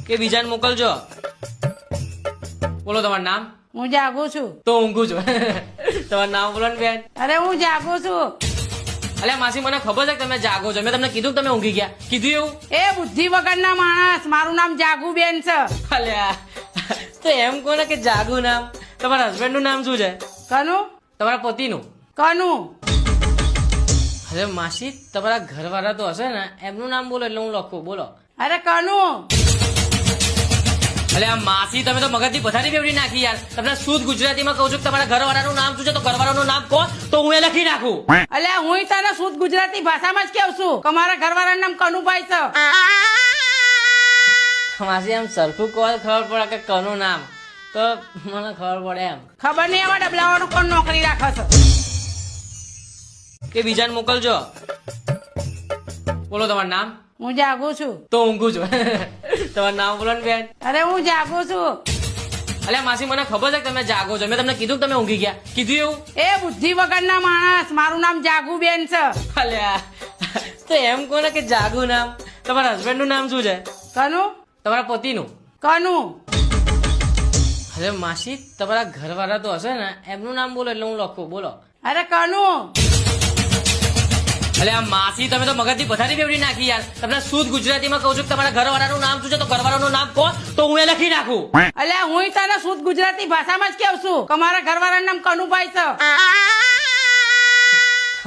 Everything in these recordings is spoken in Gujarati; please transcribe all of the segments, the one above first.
કે બીજાને મોકલજો. બોલો તમારું નામ. હું જાગું છું. તો ઊંઘું છું. તમારું નામ બોલો ને બેન. અરે હું જાગું છું. અલ્યા માસી મને ખબર છે કે તમે જાગો છો. મેં તમને કીધું કે તમે ઊંઘી ગયા. કીધું એવું? એ બુદ્ધિ વગરના માણસ, મારું નામ જાગુબેન છે. અલ્યા તો એમ કોને કે જાગુ નામ. તમારા હસબન્ડ નું નામ શું છે? કનુ તમારા પતિનું? કનુ અરે માસી તમારા ઘરવાળા તો હશે ને, એમનું નામ બોલો એટલે હું લખું. બોલો. અરે કનુ અલ્યા માસી તમે તો મગજની પથારી ફેરવી નાખી યાર. તમને શુદ્ધ ગુજરાતીમાં કહું છું કે તમારા ઘરવાળાનું નામ શું છે તો ઘરવાળાનું નામ કહો તો હું એ લખી નાખું. અલ્યા હું તને શુદ્ધ ગુજરાતી ભાષામાં જ કેવું છું કે મારા ઘરવાળાનું નામ કનુભાઈ છે. માસી એમ સરખું કોલ ખબર પડે કે કનું નામ તો મને ખબર પડે એમ. ખબર નહીં એવા ડબલાવાનો કોણ નોકરી રાખે છે. કે બીજાને મોકલજો. બોલો તમારું નામ. હું જાગું છું. તો ઊંઘું છું. તમારું નામ બોલો ને બેન. અરે હું જાગું છું. અલ્યા માસી મને ખબર છે કે તમે જાગો છો. મેં તમને કીધું કે તમે ઊંઘી ગયા. કીધું એવું? એ બુદ્ધિ વગરના માણસ, મારું નામ જાગુબેન છે. અલ્યા તો એમ કોને કે જાગુ નામ. તમારા હસબન્ડ નું નામ શું છે? કનુ તમારા પતિનું? કનુ અરે માસી તમારા ઘરવાળા તો હશે ને, એમનું નામ બોલો એટલે હું લખું. બોલો. અરે કનુ અલ્યા માસી તમે તો મગજની પથારી ફેરવી નાખી યાર. તમને શુદ્ધ ગુજરાતીમાં કહું છું કે તમારા ઘરવાળાનું નામ શું છે તો ઘરવાળાનું નામ કહો તો હું એ લખી નાખું. અલ્યા હું તને શુદ્ધ ગુજરાતી ભાષામાં જ કેવું છું કે મારા ઘરવાળાનું નામ કનુભાઈ છે.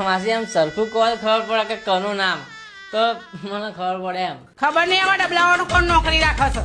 માસી એમ સરખું કોલ ખબર પડે કે કનું નામ તો મને ખબર પડે એમ. ખબર નહીં એવા ડબલાવાનો કોણ નોકરી રાખે છે.